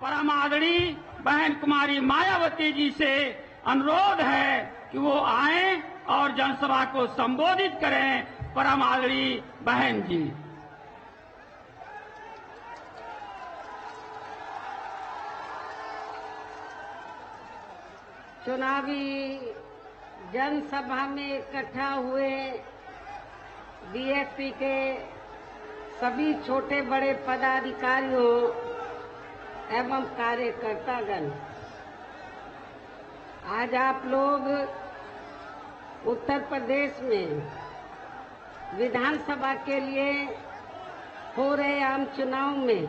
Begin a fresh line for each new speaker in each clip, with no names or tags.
परम आदरणीय बहन कुमारी मायावती जी से अनुरोध है कि वो आएं और जनसभा को संबोधित करें। परम आदरणीय बहन जी।
चुनावी जनसभा में इकट्ठा हुए बीएसपी के सभी छोटे बड़े पदाधिकारियों एवं कार्यकर्तागण, आज आप लोग उत्तर प्रदेश में विधानसभा के लिए हो रहे आम चुनाव में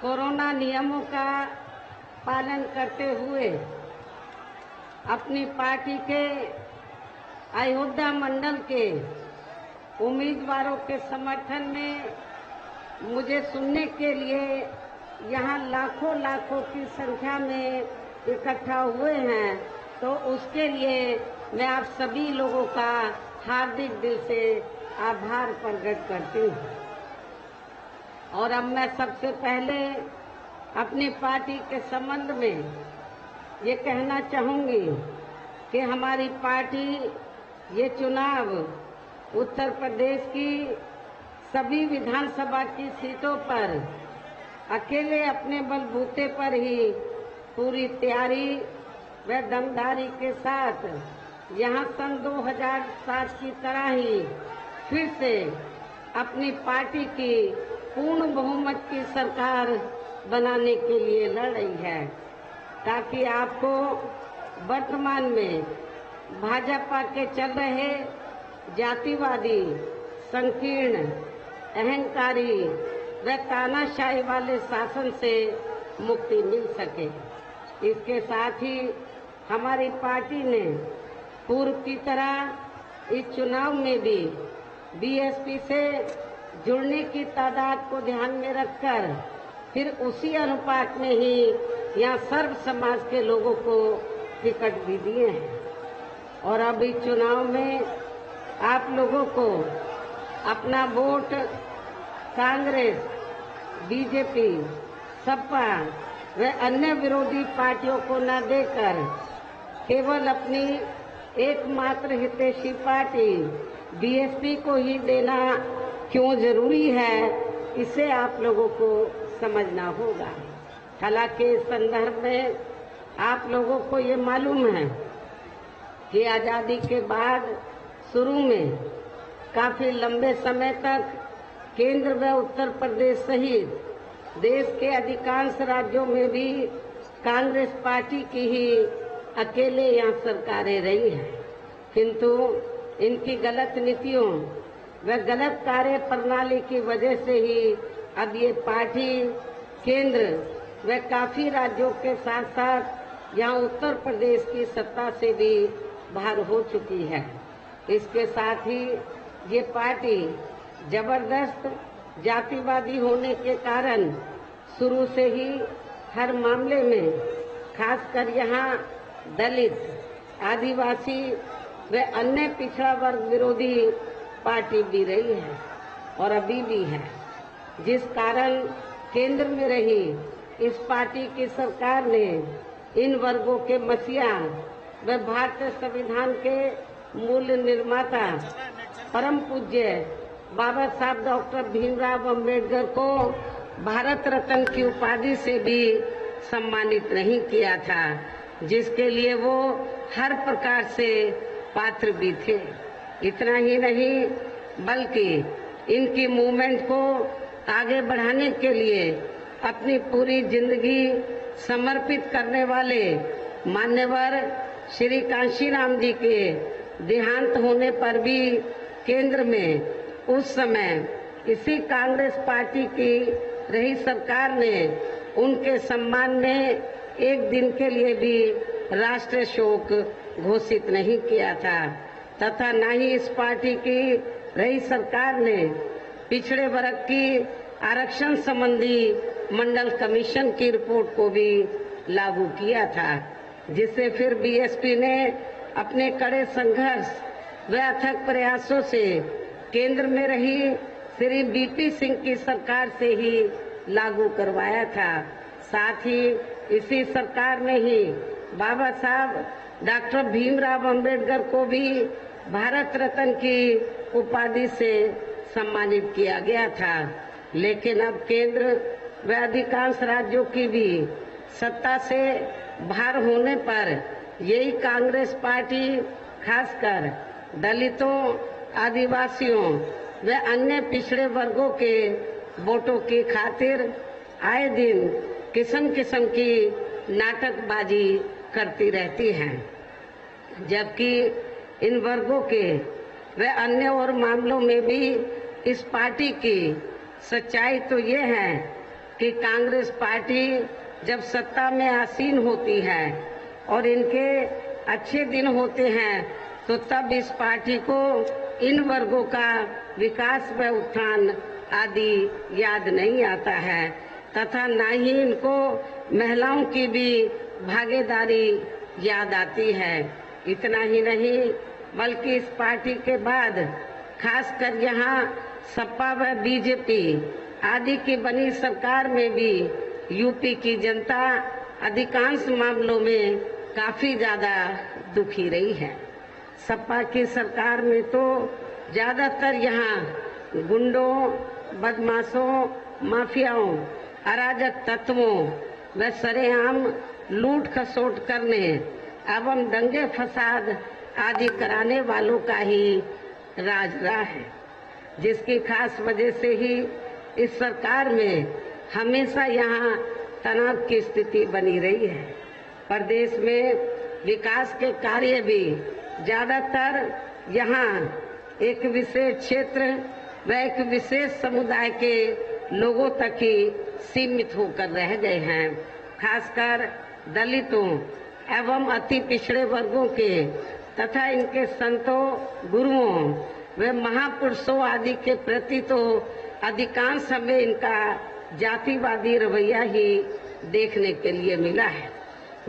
कोरोना नियमों का पालन करते हुए अपनी पार्टी के अयोध्या मंडल के उम्मीदवारों के समर्थन में मुझे सुनने के लिए यहाँ लाखों लाखों की संख्या में इकट्ठा हुए हैं, तो उसके लिए मैं आप सभी लोगों का हार्दिक दिल से आभार प्रकट करती हूँ। और अब मैं सबसे पहले अपनी पार्टी के संबंध में ये कहना चाहूंगी कि हमारी पार्टी ये चुनाव उत्तर प्रदेश की सभी विधानसभा की सीटों पर अकेले अपने बलबूते पर ही पूरी तैयारी व दमदारी के साथ यहाँ सन 2007 की तरह ही फिर से अपनी पार्टी की पूर्ण बहुमत की सरकार बनाने के लिए लड़ रही है, ताकि आपको वर्तमान में भाजपा के चल रहे जातिवादी, संकीर्ण, अहंकारी व तानाशाही वाले शासन से मुक्ति मिल सके। इसके साथ ही हमारी पार्टी ने पूर्व की तरह इस चुनाव में भी बीएसपी से जुड़ने की तादाद को ध्यान में रखकर फिर उसी अनुपात में ही यहाँ सर्व समाज के लोगों को टिकट भी दिए हैं। और अब इस चुनाव में आप लोगों को अपना वोट कांग्रेस, बीजेपी, सपा व अन्य विरोधी पार्टियों को न देकर केवल अपनी एकमात्र हितैषी पार्टी बीएसपी को ही देना क्यों जरूरी है, इसे आप लोगों को समझना होगा। हालांकि इस संदर्भ में आप लोगों को ये मालूम है कि आजादी के बाद शुरू में काफी लंबे समय तक केंद्र व उत्तर प्रदेश सहित देश के अधिकांश राज्यों में भी कांग्रेस पार्टी की ही अकेले यहाँ सरकारें रही हैं, किंतु इनकी गलत नीतियों व गलत कार्य प्रणाली की वजह से ही अब ये पार्टी केंद्र व काफी राज्यों के साथ साथ यहाँ उत्तर प्रदेश की सत्ता से भी बाहर हो चुकी है। इसके साथ ही ये पार्टी जबरदस्त जातिवादी होने के कारण शुरू से ही हर मामले में खासकर यहाँ दलित, आदिवासी व अन्य पिछड़ा वर्ग विरोधी पार्टी भी रही है और अभी भी है, जिस कारण केंद्र में रही इस पार्टी की सरकार ने इन वर्गों के मसीहा व भारतीय संविधान के मूल निर्माता परम पूज्य बाबा साहब डॉक्टर भीमराव अम्बेडकर को भारत रत्न की उपाधि से भी सम्मानित नहीं किया था, जिसके लिए वो हर प्रकार से पात्र भी थे। इतना ही नहीं बल्कि इनकी मूवमेंट को आगे बढ़ाने के लिए अपनी पूरी जिंदगी समर्पित करने वाले मान्यवर श्री कांशीराम जी के देहांत होने पर भी केंद्र में उस समय इसी कांग्रेस पार्टी की रही सरकार ने उनके सम्मान में एक दिन के लिए भी राष्ट्रीय शोक घोषित नहीं किया था, तथा न ही इस पार्टी की रही सरकार ने पिछड़े वर्ग की आरक्षण संबंधी मंडल कमीशन की रिपोर्ट को भी लागू किया था, जिसे फिर बीएसपी ने अपने कड़े संघर्ष व अथक प्रयासों से केंद्र में रही श्री बीपी सिंह की सरकार से ही लागू करवाया था। साथ ही इसी सरकार में ही बाबा साहब डॉक्टर भीमराव अंबेडकर को भी भारत रत्न की उपाधि से सम्मानित किया गया था। लेकिन अब केंद्र व अधिकांश राज्यों की भी सत्ता से बाहर होने पर यही कांग्रेस पार्टी खासकर दलितों, आदिवासियों व अन्य पिछड़े वर्गों के वोटों की खातिर आए दिन किस्म किस्म की नाटकबाजी करती रहती है, जबकि इन वर्गों के व अन्य और मामलों में भी इस पार्टी की सच्चाई तो ये है कि कांग्रेस पार्टी जब सत्ता में आसीन होती है और इनके अच्छे दिन होते हैं तो तब इस पार्टी को इन वर्गों का विकास व उत्थान आदि याद नहीं आता है तथा न ही इनको महिलाओं की भी भागीदारी याद आती है। इतना ही नहीं बल्कि इस पार्टी के बाद खासकर यहाँ सपा व बीजेपी आदि की बनी सरकार में भी यूपी की जनता अधिकांश मामलों में काफी ज्यादा दुखी रही है। सपा की सरकार में तो ज्यादातर यहाँ गुंडों, बदमाशों, माफियाओं, अराजक तत्वों व सरेआम लूट खसोट करने एवं दंगे फसाद आदि कराने वालों का ही राज रहा है, जिसकी खास वजह से ही इस सरकार में हमेशा यहाँ तनाव की स्थिति बनी रही है। प्रदेश में विकास के कार्य भी ज्यादातर यहाँ एक विशेष क्षेत्र व एक विशेष समुदाय के लोगों तक ही सीमित होकर रह गए हैं। खासकर दलितों एवं अति पिछड़े वर्गों के तथा इनके संतों, गुरुओं व महापुरुषों आदि के प्रति तो अधिकांश हमें इनका जातिवादी रवैया ही देखने के लिए मिला है,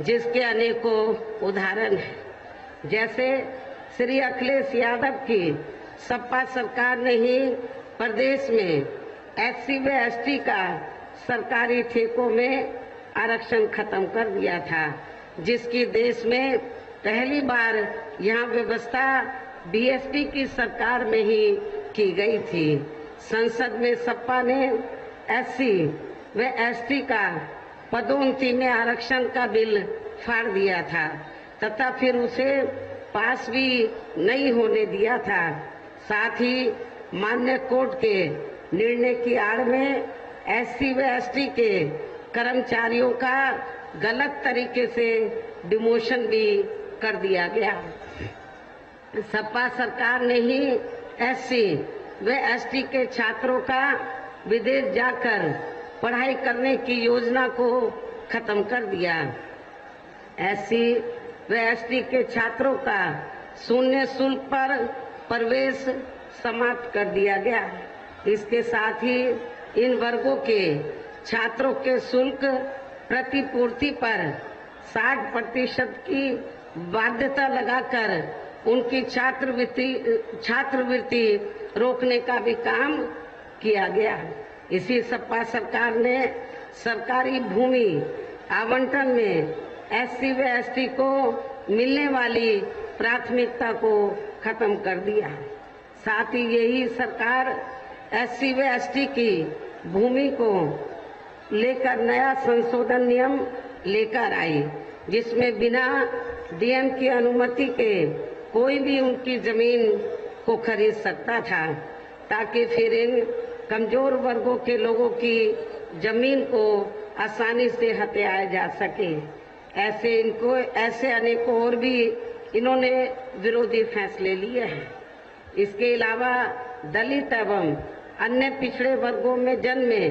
जिसके अनेकों उदाहरण हैं। जैसे श्री अखिलेश यादव की सपा सरकार ने ही प्रदेश में SC व ST का सरकारी ठेकों में आरक्षण खत्म कर दिया था, जिसकी देश में पहली बार यहाँ व्यवस्था BSP की सरकार में ही की गई थी। संसद में सपा ने SC व ST का पदोन्नति में आरक्षण का बिल फाड़ दिया था तथा फिर उसे पास भी नहीं होने दिया था। साथ ही माननीय कोर्ट के निर्णय की आड़ में SC व ST के कर्मचारियों का गलत तरीके से डिमोशन भी कर दिया गया। सपा सरकार ने ही SC व ST के छात्रों का विदेश जाकर पढ़ाई करने की योजना को खत्म कर दिया। SC व ST के छात्रों का शून्य शुल्क पर प्रवेश समाप्त कर दिया गया। इसके साथ ही इन वर्गों के छात्रों के शुल्क प्रतिपूर्ति पर 60% की बाध्यता लगाकर उनकी छात्रवृत्ति रोकने का भी काम किया गया। इसी सपा सरकार ने सरकारी भूमि आवंटन में SC व ST को मिलने वाली प्राथमिकता को खत्म कर दिया। साथ ही यही सरकार SC व ST की भूमि को लेकर नया संशोधन नियम लेकर आई, जिसमें बिना DM की अनुमति के कोई भी उनकी जमीन को खरीद सकता था, ताकि फिर इन कमजोर वर्गों के लोगों की जमीन को आसानी से हथियाया जा सके। ऐसे अनेकों और भी इन्होंने विरोधी फैसले लिए हैं। इसके अलावा दलित एवं अन्य पिछड़े वर्गों में जन्मे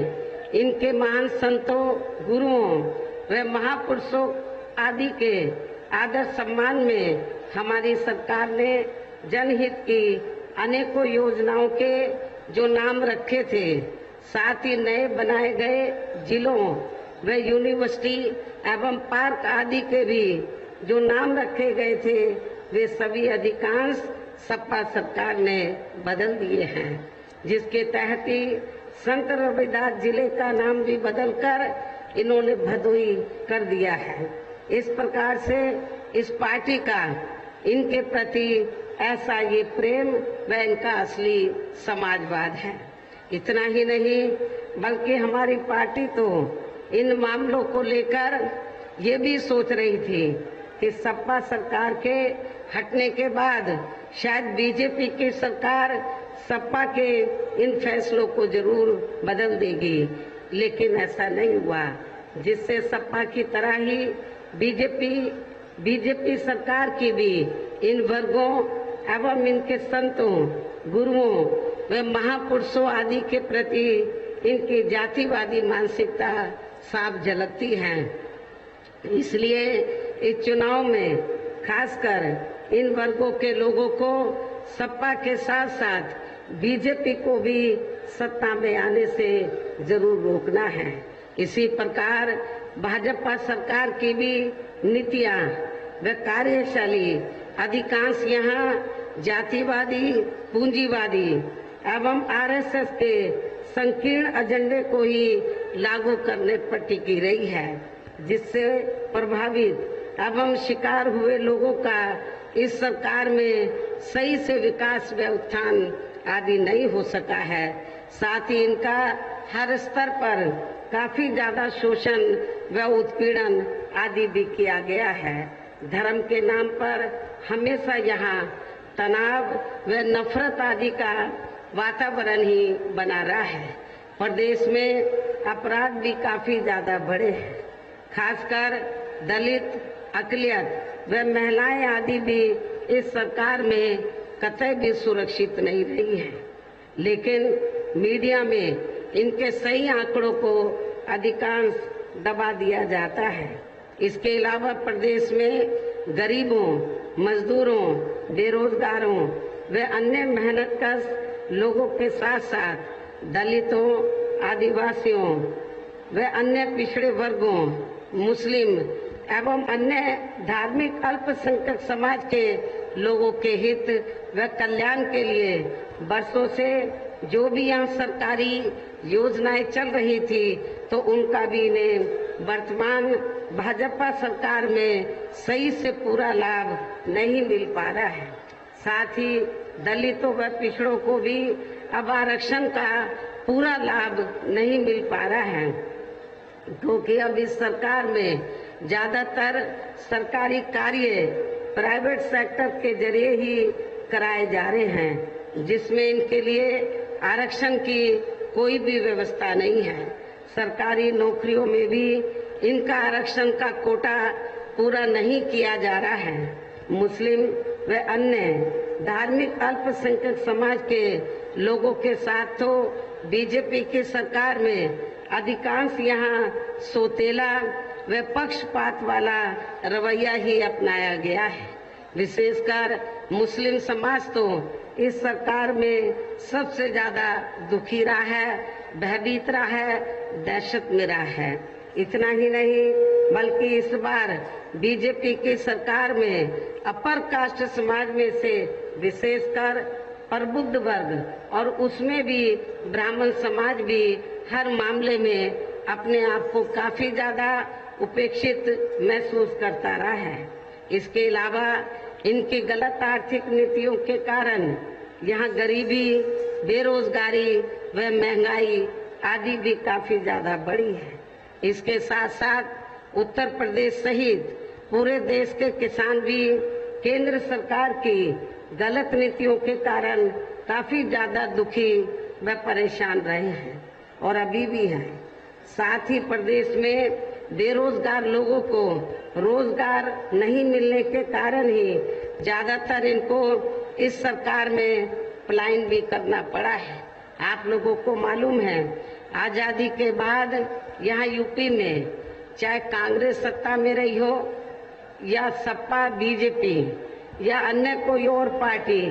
इनके महान संतों, गुरुओं व महापुरुषों आदि के आदर सम्मान में हमारी सरकार ने जनहित की अनेकों योजनाओं के जो नाम रखे थे, साथ ही नए बनाए गए जिलों व यूनिवर्सिटी एवं पार्क आदि के भी जो नाम रखे गए थे, वे सभी अधिकांश सपा सरकार ने बदल दिए हैं, जिसके तहत ही संत रविदास जिले का नाम भी बदलकर इन्होंने भदोई कर दिया है। इस प्रकार से इस पार्टी का इनके प्रति ऐसा ये प्रेम व इनका असली समाजवाद है। इतना ही नहीं बल्कि हमारी पार्टी तो इन मामलों को लेकर ये भी सोच रही थी कि सपा सरकार के हटने के बाद शायद बीजेपी की सरकार सपा के इन फैसलों को जरूर बदल देगी, लेकिन ऐसा नहीं हुआ, जिससे सपा की तरह ही बीजेपी सरकार की भी इन वर्गों एवं इनके संतों, गुरुओं व महापुरुषों आदि के प्रति इनकी जातिवादी मानसिकता साफ झलकती है। इसलिए इस चुनाव में खासकर इन वर्गों के लोगों को सपा के साथ साथ बीजेपी को भी सत्ता में आने से जरूर रोकना है। इसी प्रकार भाजपा सरकार की भी नीतियां व कार्यशैली अधिकांश यहाँ जातिवादी, पूंजीवादी एवं आरएसएस के संकीर्ण एजेंडे को ही लागू करने पर टिकी रही है, जिससे प्रभावित एवं शिकार हुए लोगों का इस सरकार में सही से विकास व उत्थान आदि नहीं हो सका है। साथ ही इनका हर स्तर पर काफी ज्यादा शोषण व उत्पीड़न आदि भी किया गया है। धर्म के नाम पर हमेशा यहाँ तनाव व नफरत आदि का वातावरण ही बना रहा है। प्रदेश में अपराध भी काफी ज्यादा बढ़े हैं, खासकर दलित, अकलियत व महिलाएं आदि भी इस सरकार में कतई भी सुरक्षित नहीं रही है। लेकिन मीडिया में इनके सही आंकड़ों को अधिकांश दबा दिया जाता है। इसके अलावा प्रदेश में गरीबों, मजदूरों, बेरोजगारों व अन्य मेहनतकश लोगों के साथ साथ दलितों, आदिवासियों व अन्य पिछड़े वर्गों, मुस्लिम एवं अन्य धार्मिक अल्पसंख्यक समाज के लोगों के हित व कल्याण के लिए वर्षों से जो भी यहाँ सरकारी योजनाएं चल रही थी तो उनका भी इन्हें वर्तमान भाजपा सरकार में सही से पूरा लाभ नहीं मिल पा रहा है। साथ ही दलितों व पिछड़ों को भी अब आरक्षण का पूरा लाभ नहीं मिल पा रहा है, क्योंकि अब इस सरकार में ज्यादातर सरकारी कार्य प्राइवेट सेक्टर के जरिए ही कराए जा रहे हैं, जिसमें इनके लिए आरक्षण की कोई भी व्यवस्था नहीं है। सरकारी नौकरियों में भी इनका आरक्षण का कोटा पूरा नहीं किया जा रहा है। मुस्लिम व अन्य धार्मिक अल्पसंख्यक समाज के लोगों के साथ तो बीजेपी की सरकार में अधिकांश यहाँ सोतेला व पक्षपात वाला रवैया ही अपनाया गया है। विशेषकर मुस्लिम समाज तो इस सरकार में सबसे ज्यादा दुखी रहा है, भयभीत रहा है, दहशत में रहा है। इतना ही नहीं बल्कि इस बार बीजेपी की सरकार में अपर कास्ट समाज में से विशेषकर प्रबुद्ध वर्ग और उसमें भी ब्राह्मण समाज भी हर मामले में अपने आप को काफी ज्यादा उपेक्षित महसूस करता रहा है। इसके अलावा इनकी गलत आर्थिक नीतियों के कारण यहाँ गरीबी, बेरोजगारी व महंगाई आदि भी काफी ज्यादा बढ़ी है। इसके साथ साथ उत्तर प्रदेश सहित पूरे देश के किसान भी केंद्र सरकार की गलत नीतियों के कारण काफी ज्यादा दुखी व परेशान रहे हैं और अभी भी हैं। साथ ही प्रदेश में बेरोजगार लोगों को रोजगार नहीं मिलने के कारण ही ज्यादातर इनको इस सरकार में पलायन भी करना पड़ा है। आप लोगों को मालूम है आजादी के बाद यहाँ यूपी में चाहे कांग्रेस सत्ता में रही हो या सपा, बीजेपी या अन्य कोई और पार्टी,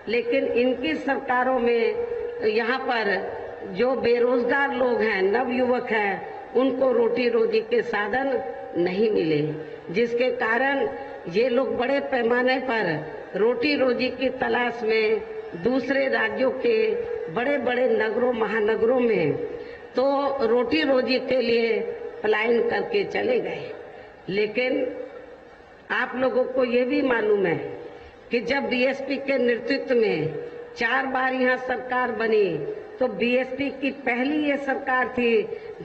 लेकिन इनकी सरकारों में यहाँ पर जो बेरोजगार लोग हैं, नवयुवक हैं, उनको रोटी रोजी के साधन नहीं मिले, जिसके कारण ये लोग बड़े पैमाने पर रोटी रोजी की तलाश में दूसरे राज्यों के बड़े बड़े नगरों, महानगरों में तो रोटी रोजी के लिए पलायन करके चले गए। लेकिन आप लोगों को ये भी मालूम है कि जब बीएसपी के नेतृत्व में 4 बार यहाँ सरकार बनी तो बीएसपी की पहली ये सरकार थी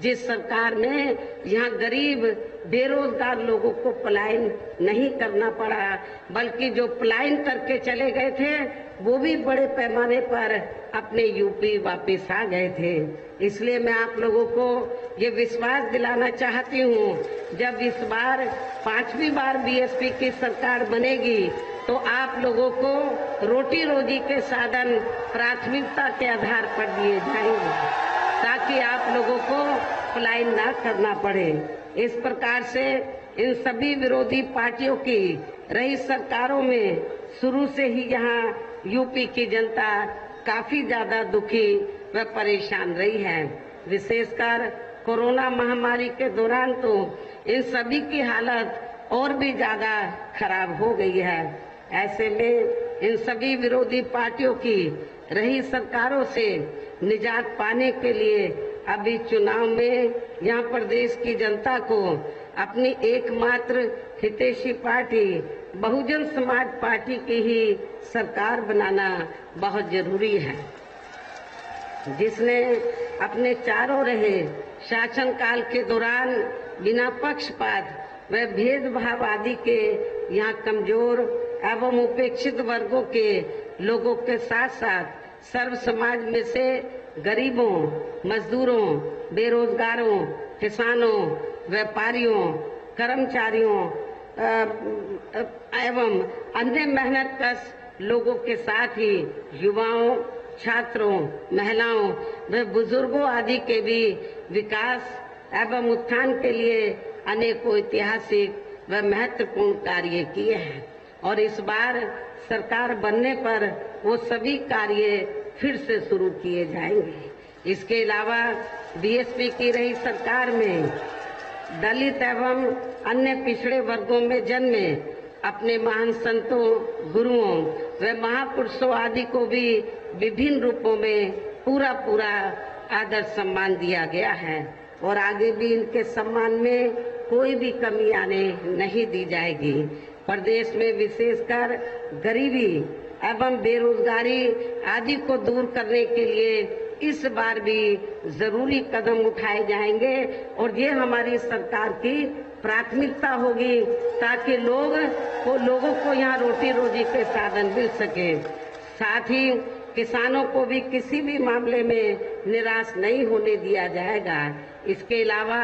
जिस सरकार में यहाँ गरीब बेरोजगार लोगों को पलायन नहीं करना पड़ा, बल्कि जो पलायन करके चले गए थे वो भी बड़े पैमाने पर अपने यूपी वापस आ गए थे। इसलिए मैं आप लोगों को ये विश्वास दिलाना चाहती हूँ, जब इस बार 5वीं बार बीएसपी की सरकार बनेगी तो आप लोगों को रोटी रोजी के साधन प्राथमिकता के आधार पर दिए जाएंगे ताकि आप लोगों को पलायन ना करना पड़े। इस प्रकार से इन सभी विरोधी पार्टियों की रही सरकारों में शुरू से ही यहाँ यूपी की जनता काफी ज्यादा दुखी व परेशान रही है। विशेषकर कोरोना महामारी के दौरान तो इन सभी की हालत और भी ज्यादा खराब हो गई है। ऐसे में इन सभी विरोधी पार्टियों की रही सरकारों से निजात पाने के लिए अभी चुनाव में यहाँ प्रदेश की जनता को अपनी एकमात्र हितैषी पार्टी बहुजन समाज पार्टी की ही सरकार बनाना बहुत जरूरी है, जिसने अपने चारों रहे शासनकाल के दौरान बिना पक्षपात व भेदभाव आदि के यहाँ कमजोर एवं उपेक्षित वर्गों के लोगों के साथ साथ सर्व समाज में से गरीबों, मजदूरों, बेरोजगारों, किसानों, व्यापारियों, कर्मचारियों एवं अन्य मेहनतकश लोगों के साथ ही युवाओं, छात्रों, महिलाओं व बुजुर्गों आदि के भी विकास एवं उत्थान के लिए अनेकों ऐतिहासिक व महत्वपूर्ण कार्य किए हैं और इस बार सरकार बनने पर वो सभी कार्य फिर से शुरू किए जाएंगे। इसके अलावा बीएसपी की रही सरकार में दलित एवं अन्य पिछड़े वर्गों में जन्मे अपने महान संतों, गुरुओं व महापुरुषों आदि को भी विभिन्न रूपों में पूरा आदर सम्मान दिया गया है और आगे भी इनके सम्मान में कोई भी कमी आने नहीं दी जाएगी। प्रदेश में विशेषकर गरीबी एवं बेरोजगारी आदि को दूर करने के लिए इस बार भी जरूरी कदम उठाए जाएंगे और ये हमारी सरकार की प्राथमिकता होगी ताकि लोगों को यहाँ रोटी रोजी के साधन मिल सके। साथ ही किसानों को भी किसी भी मामले में निराश नहीं होने दिया जाएगा। इसके अलावा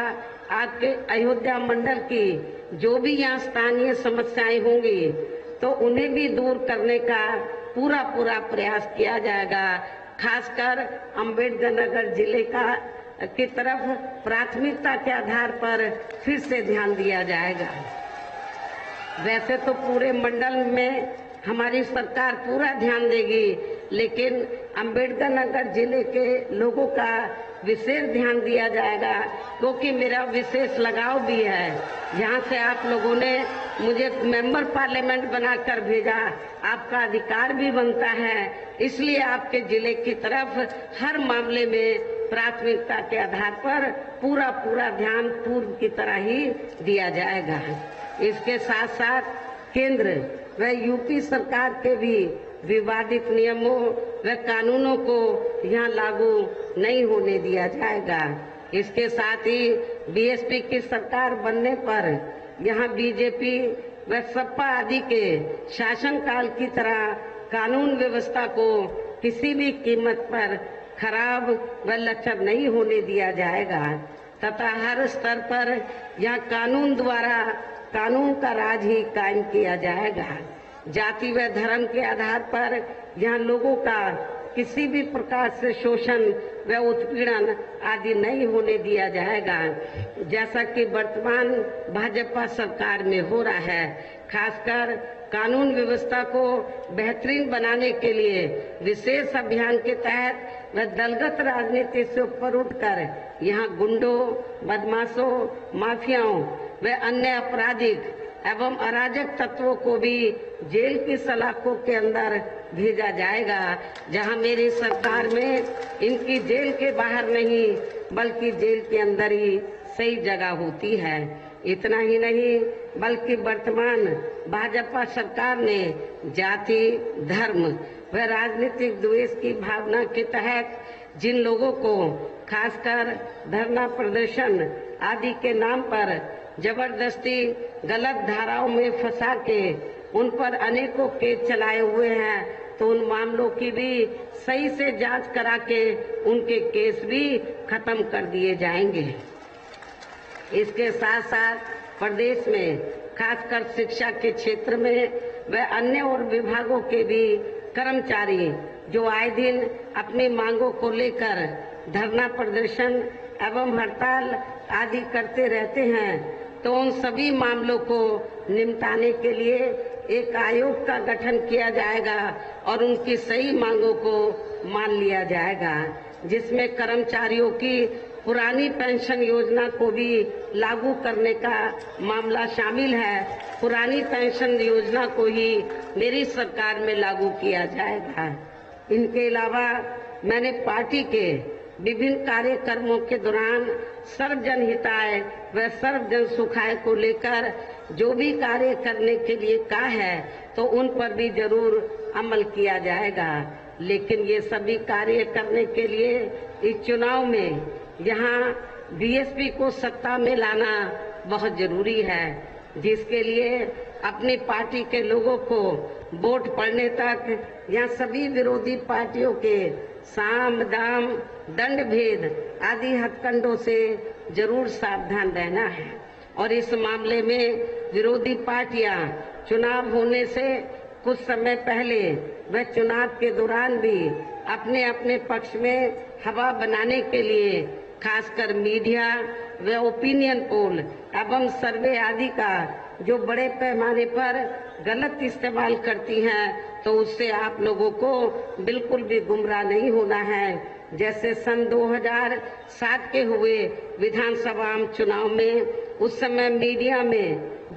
आपके अयोध्या मंडल की जो भी यहाँ स्थानीय समस्याएं होंगी तो उन्हें भी दूर करने का पूरा प्रयास किया जाएगा। खासकर अम्बेडकर नगर जिले की तरफ प्राथमिकता के आधार पर फिर से ध्यान दिया जाएगा। वैसे तो पूरे मंडल में हमारी सरकार पूरा ध्यान देगी, लेकिन अम्बेडकर नगर जिले के लोगों का विशेष ध्यान दिया जाएगा क्योंकि मेरा विशेष लगाव भी है। यहाँ से आप लोगों ने मुझे मेंबर पार्लियामेंट बनाकर भेजा, आपका अधिकार भी बनता है, इसलिए आपके जिले की तरफ हर मामले में प्राथमिकता के आधार पर पूरा ध्यान पूर्व की तरह ही दिया जाएगा। इसके साथ साथ केंद्र व यूपी सरकार के भी विवादित नियमों व कानूनों को यहाँ लागू नहीं होने दिया जाएगा। इसके साथ ही बीएसपी की सरकार बनने पर यहाँ बीजेपी व सपा आदि के शासनकाल की तरह कानून व्यवस्था को किसी भी कीमत पर खराब व लचर नहीं होने दिया जाएगा तथा हर स्तर पर यहाँ कानून द्वारा कानून का राज ही कायम किया जाएगा। जाति व धर्म के आधार पर यहाँ लोगों का किसी भी प्रकार से शोषण व उत्पीड़न आदि नहीं होने दिया जाएगा, जैसा कि वर्तमान भाजपा सरकार में हो रहा है। खासकर कानून व्यवस्था को बेहतरीन बनाने के लिए विशेष अभियान के तहत व दलगत राजनीति से ऊपर उठकर यहाँ गुंडों, बदमाशों, माफियाओं व अन्य आपराधिक एवं अराजक तत्वों को भी जेल की सलाखों के अंदर भेजा जाएगा, जहां मेरी सरकार में इनकी जेल के बाहर नहीं बल्कि जेल के अंदर ही सही जगह होती है। इतना ही नहीं बल्कि वर्तमान भाजपा सरकार ने जाति, धर्म व राजनीतिक द्वेष की भावना के तहत जिन लोगों को खासकर धरना प्रदर्शन आदि के नाम पर जबरदस्ती गलत धाराओं में फंसा के उन पर अनेकों केस चलाए हुए हैं, तो उन मामलों की भी सही से जांच करा के उनके केस भी खत्म कर दिए जाएंगे। इसके साथ साथ प्रदेश में खासकर शिक्षा के क्षेत्र में व अन्य और विभागों के भी कर्मचारी जो आए दिन अपनी मांगों को लेकर धरना प्रदर्शन एवं हड़ताल आदि करते रहते हैं, तो उन सभी मामलों को निपटाने के लिए एक आयोग का गठन किया जाएगा और उनकी सही मांगों को मान लिया जाएगा, जिसमें कर्मचारियों की पुरानी पेंशन योजना को भी लागू करने का मामला शामिल है। पुरानी पेंशन योजना को ही मेरी सरकार में लागू किया जाएगा। इनके अलावा मैंने पार्टी के विभिन्न कार्यक्रमों के दौरान सर्वजन हिताय व सर्वजन सुखाय को लेकर जो भी कार्य करने के लिए कहा है, तो उन पर भी जरूर अमल किया जाएगा। लेकिन ये सभी कार्य करने के लिए इस चुनाव में यहाँ बीएसपी को सत्ता में लाना बहुत जरूरी है, जिसके लिए अपनी पार्टी के लोगों को वोट पड़ने तक यहाँ सभी विरोधी पार्टियों के साम दाम दंड भेद आदि हथकंडों से जरूर सावधान रहना है। और इस मामले में विरोधी पार्टियां चुनाव होने से कुछ समय पहले व चुनाव के दौरान भी अपने अपने पक्ष में हवा बनाने के लिए खासकर मीडिया व ओपिनियन पोल एवं सर्वे आदि का जो बड़े पैमाने पर गलत इस्तेमाल करती हैं, तो उससे आप लोगों को बिल्कुल भी गुमराह नहीं होना है। जैसे सन 2007 के हुए विधानसभा चुनाव में उस समय मीडिया में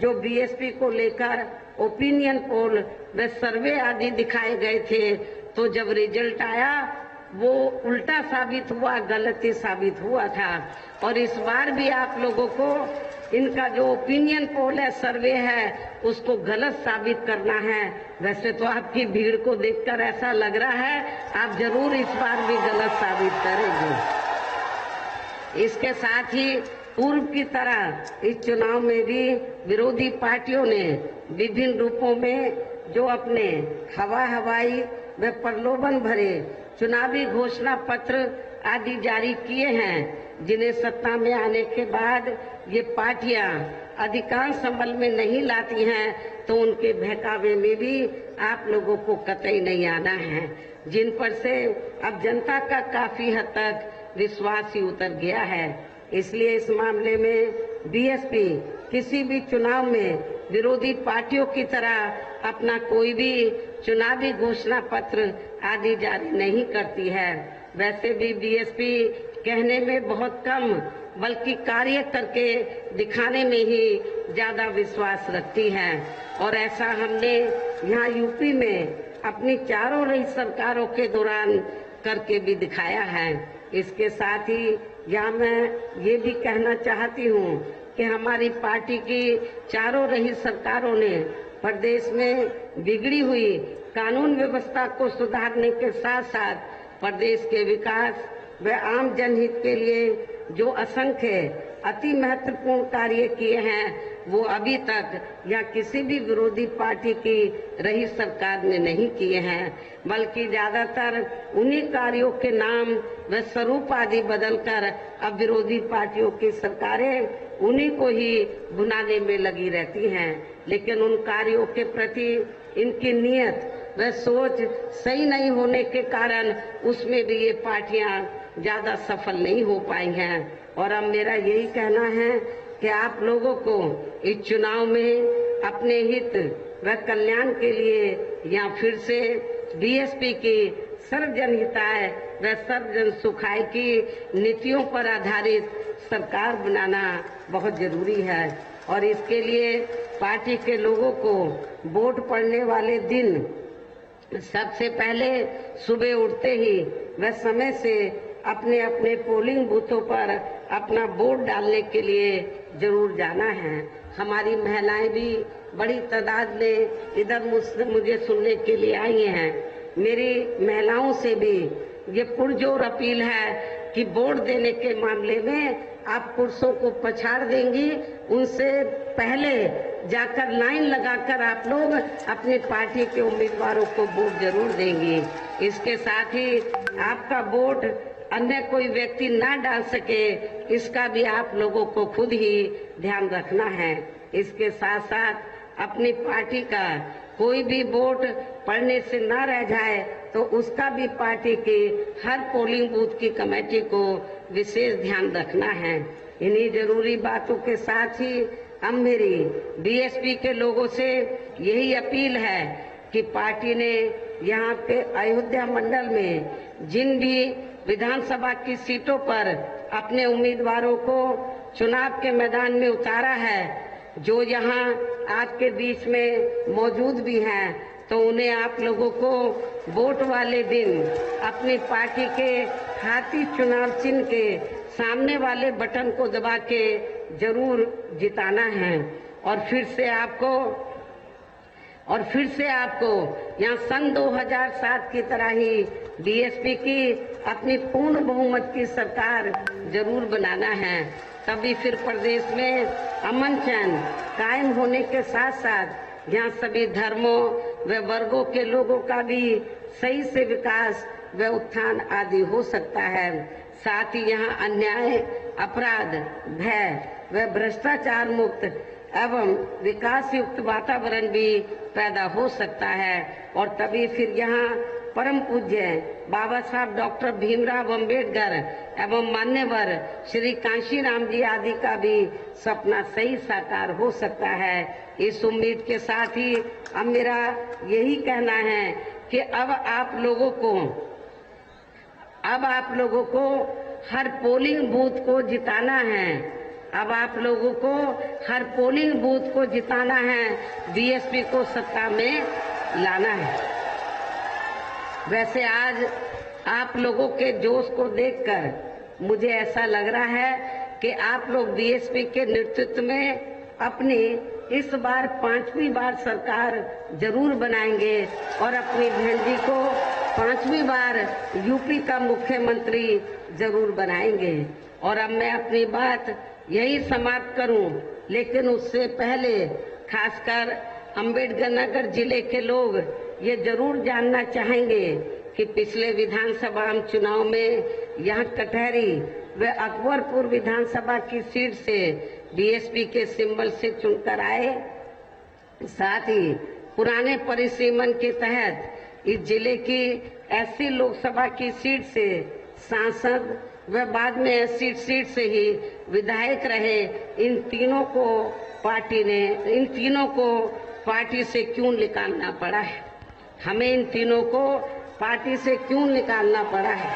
जो बीएसपी को लेकर ओपिनियन पोल व सर्वे आदि दिखाए गए थे, तो जब रिजल्ट आया वो उल्टा साबित हुआ, गलती साबित हुआ था। और इस बार भी आप लोगों को इनका जो ओपिनियन पोल है, सर्वे है, उसको गलत साबित करना है। वैसे तो आपकी भीड़ को देखकर ऐसा लग रहा है आप जरूर इस बार भी गलत साबित करेंगे। इसके साथ ही पूर्व की तरह इस चुनाव में भी विरोधी पार्टियों ने विभिन्न रूपों में जो अपने हवाई व प्रलोभन भरे चुनावी घोषणा पत्र आदि जारी किए हैं, जिन्हें सत्ता में आने के बाद ये पार्टियां अधिकांश अमल में नहीं लाती हैं, तो उनके बहकावे में भी आप लोगों को कतई नहीं आना है, जिन पर से अब जनता का काफी हद तक विश्वास ही उतर गया है। इसलिए इस मामले में बीएसपी किसी भी चुनाव में विरोधी पार्टियों की तरह अपना कोई भी चुनावी घोषणा पत्र आदि जारी नहीं करती है। वैसे भी बीएसपी कहने में बहुत कम बल्कि कार्य करके दिखाने में ही ज्यादा विश्वास रखती है। और ऐसा हमने यहाँ यूपी में अपनी चारों रही सरकारों के दौरान करके भी दिखाया है। इसके साथ ही यहाँ मैं ये भी कहना चाहती हूँ कि हमारी पार्टी की चारों रही सरकारों ने प्रदेश में बिगड़ी हुई कानून व्यवस्था को सुधारने के साथ साथ प्रदेश के विकास व आम जनहित के लिए जो असंख्य अति महत्वपूर्ण कार्य किए हैं, वो अभी तक या किसी भी विरोधी पार्टी की रही सरकार ने नहीं किए हैं, बल्कि ज्यादातर उन्हीं कार्यों के नाम व स्वरूप आदि बदलकर अब विरोधी पार्टियों की सरकारें उन्हीं को ही भुनाने में लगी रहती हैं। लेकिन उन कार्यों के प्रति इनकी नियत व सोच सही नहीं होने के कारण उसमें भी ये पार्टियां ज्यादा सफल नहीं हो पाई हैं। और अब मेरा यही कहना है कि आप लोगों को इस चुनाव में अपने हित व कल्याण के लिए या फिर से बीएसपी की सर्वजन हिताय व सर्वजन सुखाय की नीतियों पर आधारित सरकार बनाना बहुत जरूरी है। और इसके लिए पार्टी के लोगों को वोट पड़ने वाले दिन सबसे पहले सुबह उठते ही व समय से अपने अपने पोलिंग बूथों पर अपना वोट डालने के लिए जरूर जाना है। हमारी महिलाएं भी बड़ी तादाद में इधर मुझे सुनने के लिए आई हैं। मेरी महिलाओं से भी ये पुरजोर अपील है कि वोट देने के मामले में आप पुरुषों को पछाड़ देंगी, उनसे पहले जाकर लाइन लगाकर आप लोग अपनी पार्टी के उम्मीदवारों को वोट जरूर देंगी। इसके साथ ही आपका वोट अन्य कोई व्यक्ति ना डाल सके, इसका भी आप लोगों को खुद ही ध्यान रखना है। इसके साथ साथ अपनी पार्टी का कोई भी वोट पड़ने से ना रह जाए तो उसका भी पार्टी की हर पोलिंग बूथ की कमेटी को विशेष ध्यान रखना है। इन्हीं जरूरी बातों के साथ ही अब मेरी बीएसपी के लोगों से यही अपील है कि पार्टी ने यहाँ पे अयोध्या मंडल में जिन भी विधानसभा की सीटों पर अपने उम्मीदवारों को चुनाव के मैदान में उतारा है, जो यहाँ आपके बीच में मौजूद भी हैं, तो उन्हें आप लोगों को वोट वाले दिन अपनी पार्टी के हाथी चुनाव चिन्ह के सामने वाले बटन को दबा के जरूर जिताना है। और फिर से आपको यहाँ सन 2007 की तरह ही बीएसपी की अपनी पूर्ण बहुमत की सरकार जरूर बनाना है। तभी फिर प्रदेश में अमन चैन कायम होने के साथ साथ यहाँ सभी धर्मों व वर्गों के लोगों का भी सही से विकास व उत्थान आदि हो सकता है। साथ ही यहाँ अन्याय, अपराध, भय व भ्रष्टाचार मुक्त एवं विकास युक्त वातावरण भी पैदा हो सकता है। और तभी फिर यहाँ परम पूज्य बाबा साहब डॉक्टर भीमराव अंबेडकर एवं मान्यवर श्री कांशीराम जी आदि का भी सपना सही साकार हो सकता है। इस उम्मीद के साथ ही अब मेरा यही कहना है कि अब आप लोगों को हर पोलिंग बूथ को जिताना है। अब आप लोगों को हर पोलिंग बूथ को जिताना है, बीएसपी को सत्ता में लाना है। वैसे आज आप लोगों के जोश को देखकर मुझे ऐसा लग रहा है कि आप लोग बीएसपी के नेतृत्व में अपनी इस बार 5वीं बार सरकार जरूर बनाएंगे और अपनी बहन जी को 5वीं बार यूपी का मुख्यमंत्री जरूर बनाएंगे। और अब मैं अपनी बात यही समाप्त करूं, लेकिन उससे पहले खासकर अम्बेडकर नगर जिले के लोग ये जरूर जानना चाहेंगे कि पिछले विधानसभा चुनाव में यहाँ कटहरी व अकबरपुर विधानसभा की सीट से बीएसपी के सिंबल से चुनकर आए। साथ ही पुराने परिसीमन के तहत इस जिले की एससी लोकसभा की सीट से सांसद व बाद में एससी सीट से ही विधायक रहे। इन तीनों को पार्टी से क्यों निकालना पड़ा है? हमें इन तीनों को पार्टी से क्यों निकालना पड़ा है?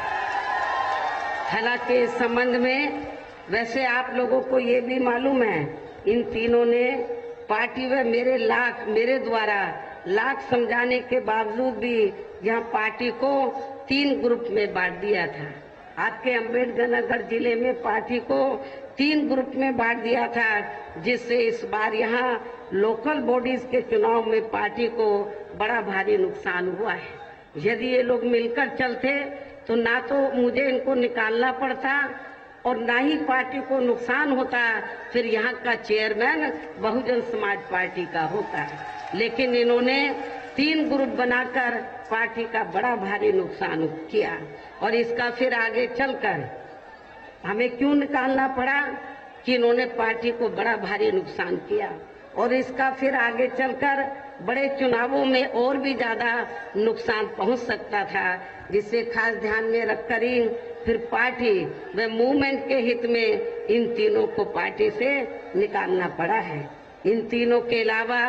हालांकि इस संबंध में वैसे आप लोगों को ये भी मालूम है, इन तीनों ने पार्टी व मेरे द्वारा लाख समझाने के बावजूद भी यह पार्टी को 3 ग्रुप में बांट दिया था। आपके अम्बेडकर नगर जिले में पार्टी को 3 ग्रुप में बांट दिया था, जिससे इस बार यहाँ लोकल बॉडीज के चुनाव में पार्टी को बड़ा भारी नुकसान हुआ है। यदि ये लोग मिलकर चलते तो ना तो मुझे इनको निकालना पड़ता और ना ही पार्टी को नुकसान होता, फिर यहाँ का चेयरमैन बहुजन समाज पार्टी का होता। लेकिन इन्होंने 3 ग्रुप बनाकर पार्टी का बड़ा भारी नुकसान किया। और इसका फिर आगे चलकर हमें क्यों निकालना पड़ा कि इन्होंने पार्टी को बड़ा भारी नुकसान किया, और इसका फिर आगे चलकर बड़े चुनावों में और भी ज्यादा नुकसान पहुंच सकता था, जिसे खास ध्यान में रखकर ही फिर पार्टी व मूवमेंट के हित में इन तीनों को पार्टी से निकालना पड़ा है। इन तीनों के अलावा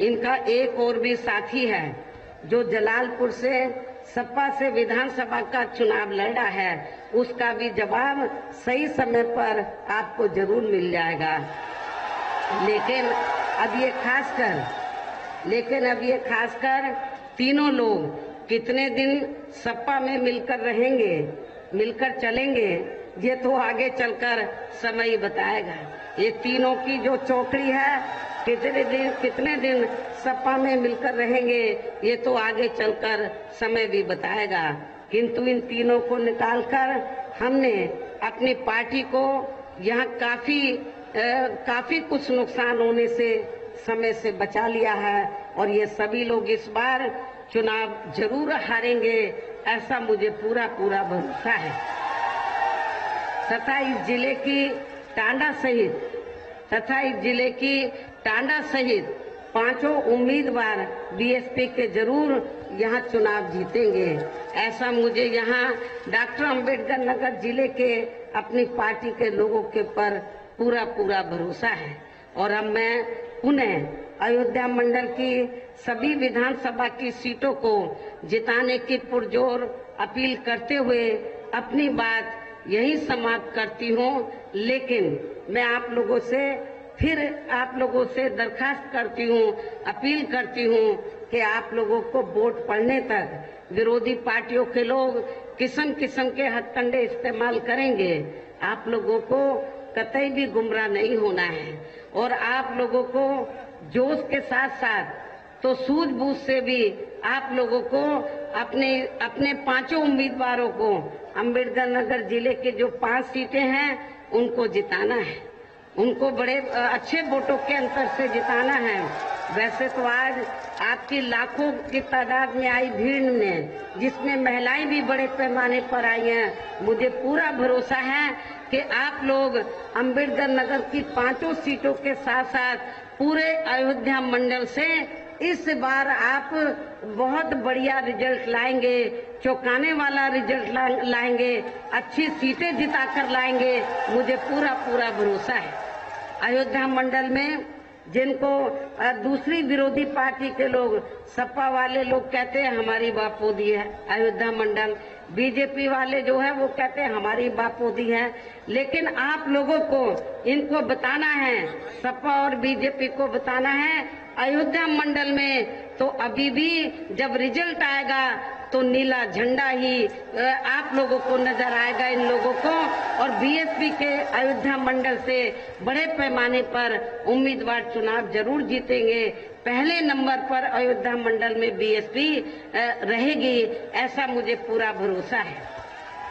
इनका एक और भी साथी है जो जलालपुर से सपा से विधानसभा का चुनाव लड़ा है, उसका भी जवाब सही समय पर आपको जरूर मिल जाएगा। लेकिन अब ये खासकर तीनों लोग कितने दिन सपा में मिलकर रहेंगे मिलकर चलेंगे, ये तो आगे चलकर समय ही बताएगा। ये तीनों की जो चौकड़ी है, कितने दिन सपा में मिलकर रहेंगे, ये तो आगे चलकर समय भी बताएगा। किंतु इन तीनों को निकालकर हमने अपनी पार्टी को यहाँ काफी कुछ नुकसान होने से समय से बचा लिया है और ये सभी लोग इस बार चुनाव जरूर हारेंगे, ऐसा मुझे पूरा भरोसा है। तथा इस जिले की टांडा सहित 5 उम्मीदवार बीएसपी के जरूर यहाँ चुनाव जीतेंगे, ऐसा मुझे यहाँ डॉक्टर अंबेडकर नगर जिले के अपनी पार्टी के लोगों के पर पूरा भरोसा है। और अब मैं पुनः अयोध्या मंडल की सभी विधानसभा की सीटों को जिताने की पुरजोर अपील करते हुए अपनी बात यही समाप्त करती हूँ। लेकिन मैं आप लोगों से दरखास्त करती हूँ, अपील करती हूँ कि आप लोगों को वोट पड़ने तक विरोधी पार्टियों के लोग किस्म के हथकंडे इस्तेमाल करेंगे। आप लोगों को कतई भी गुमराह नहीं होना है और आप लोगों को जोश के साथ साथ तो सूझबूझ से भी आप लोगों को अपने 5 उम्मीदवारों को अंबेडकर नगर जिले के जो 5 सीटें हैं उनको जिताना है, उनको बड़े अच्छे वोटों के अंतर से जिताना है। वैसे तो आज आपकी लाखों की तादाद में आई भीड़ ने, जिसमें महिलाएं भी बड़े पैमाने पर आई हैं, मुझे पूरा भरोसा है कि आप लोग अंबेडकर नगर की 5 सीटों के साथ साथ पूरे अयोध्या मंडल से इस बार आप बहुत बढ़िया रिजल्ट लाएंगे, चौंकाने वाला रिजल्ट लाएंगे, अच्छी सीटें जिताकर लाएंगे, मुझे पूरा भरोसा है। अयोध्या मंडल में जिनको दूसरी विरोधी पार्टी के लोग, सपा वाले लोग कहते हैं हमारी बापोदी है अयोध्या मंडल, बीजेपी वाले जो है वो कहते हैं हमारी बापोदी है, लेकिन आप लोगों को इनको बताना है, सपा और बीजेपी को बताना है अयोध्या मंडल में तो अभी भी जब रिजल्ट आएगा तो नीला झंडा ही आप लोगों को नजर आएगा इन लोगों को, और बीएसपी के अयोध्या मंडल से बड़े पैमाने पर उम्मीदवार चुनाव जरूर जीतेंगे। पहले नंबर पर अयोध्या मंडल में बीएसपी रहेगी, ऐसा मुझे पूरा भरोसा है।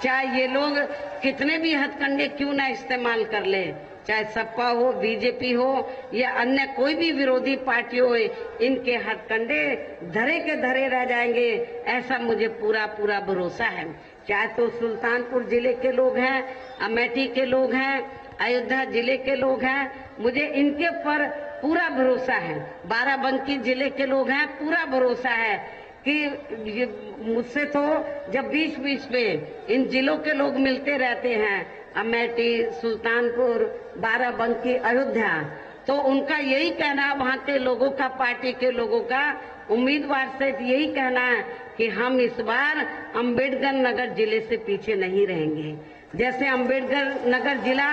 चाहे ये लोग कितने भी हथकंडे क्यों ना इस्तेमाल कर ले, चाहे सपा हो, बीजेपी हो या अन्य कोई भी विरोधी पार्टी हो, इनके हथकंडे धरे के धरे रह जाएंगे, ऐसा मुझे पूरा भरोसा है। चाहे तो सुल्तानपुर जिले के लोग हैं, अमेठी के लोग हैं, अयोध्या जिले के लोग हैं, मुझे इनके पर पूरा भरोसा है। बाराबंकी जिले के लोग हैं, पूरा भरोसा है कि मुझसे तो जब बीच में इन जिलों के लोग मिलते रहते हैं, अमेठी, सुल्तानपुर, बाराबंकी, अयोध्या, तो उनका यही कहना है, वहाँ के लोगों का, पार्टी के लोगों का, उम्मीदवार से यही कहना है कि हम इस बार अंबेडकर नगर जिले से पीछे नहीं रहेंगे। जैसे अंबेडकर नगर जिला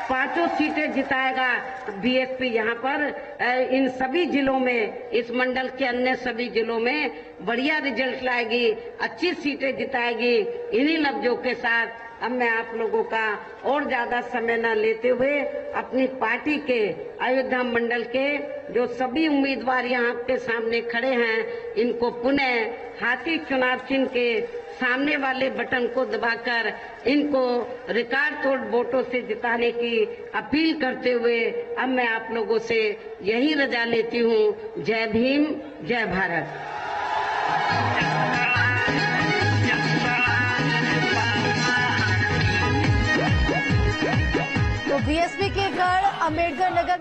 5 सीटें जिताएगा बीएसपी, यहाँ पर इन सभी जिलों में, इस मंडल के अन्य सभी जिलों में बढ़िया रिजल्ट लाएगी, अच्छी सीटें जिताएगी। इन्हीं लफ्जों के साथ अब मैं आप लोगों का और ज्यादा समय न लेते हुए अपनी पार्टी के अयोध्या मंडल के जो सभी उम्मीदवार यहाँ के सामने खड़े हैं, इनको पुनः हाथी चुनाव चिन्ह के सामने वाले बटन को दबाकर इनको रिकॉर्ड तोड़ वोटों से जिताने की अपील करते हुए अब मैं आप लोगों से यही रजा लेती हूँ। जय भीम, जय भारत।
तो बीएसपी के गढ़ अंबेडकर नगर